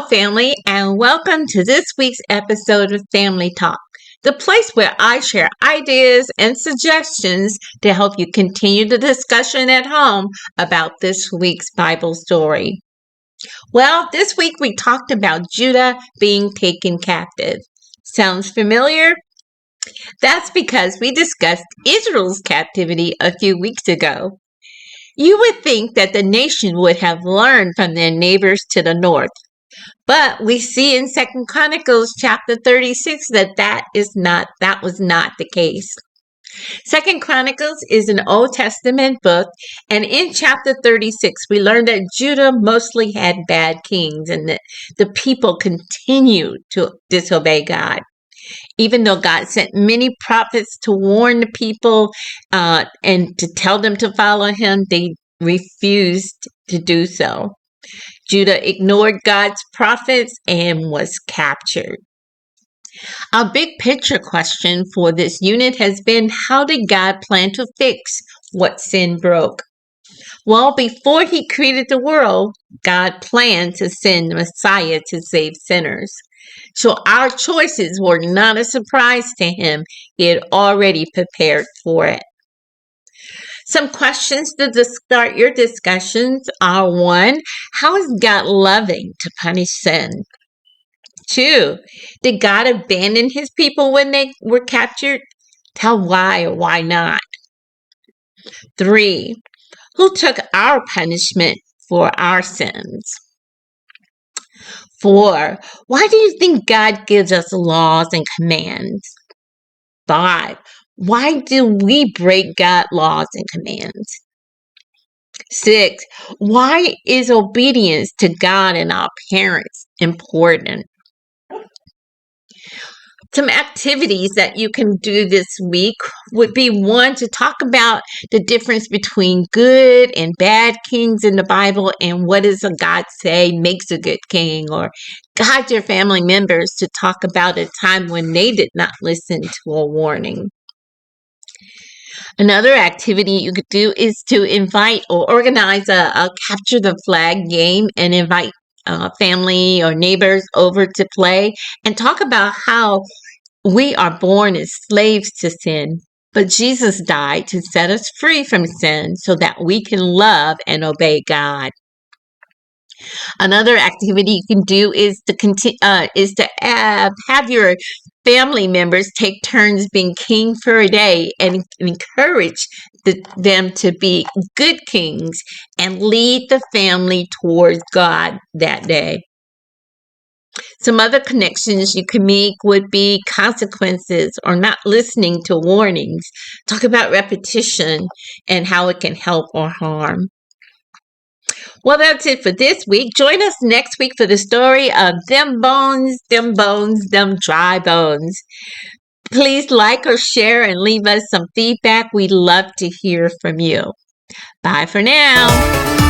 family, and welcome to this week's episode of Family Talk, the place where I share ideas and suggestions to help you continue the discussion at home about this week's Bible story. Well, this week we talked about Judah being taken captive. Sounds familiar? That's because we discussed Israel's captivity a few weeks ago. You would think that the nation would have learned from their neighbors to the north. But we see in 2 Chronicles chapter 36 that was not the case. 2 Chronicles is an Old Testament book, and in chapter 36 we learn that Judah mostly had bad kings and that the people continued to disobey God. Even though God sent many prophets to warn the people and to tell them to follow him, they refused to do so. Judah ignored God's prophets and was captured. Our big picture question for this unit has been, how did God plan to fix what sin broke? Well, before he created the world, God planned to send the Messiah to save sinners. So our choices were not a surprise to him. He had already prepared for it. Some questions to start your discussions are: 1, how is God loving to punish sin? 2, did God abandon his people when they were captured? Tell why or why not. 3, who took our punishment for our sins? 4, why do you think God gives us laws and commands? 5, why do we break God's laws and commands? 6, why is obedience to God and our parents important? Some activities that you can do this week would be: 1, to talk about the difference between good and bad kings in the Bible and what does God say makes a good king, or guide your family members to talk about a time when they did not listen to a warning. Another activity you could do is to invite or organize a capture the flag game and invite family or neighbors over to play and talk about how we are born as slaves to sin, but Jesus died to set us free from sin so that we can love and obey God. Another activity you can do is to have your family members take turns being king for a day and encourage them to be good kings and lead the family towards God that day. Some other connections you can make would be consequences or not listening to warnings. Talk about repetition and how it can help or harm. Well, that's it for this week. Join us next week for the story of them bones, them dry bones. Please like or share and leave us some feedback. We'd love to hear from you. Bye for now.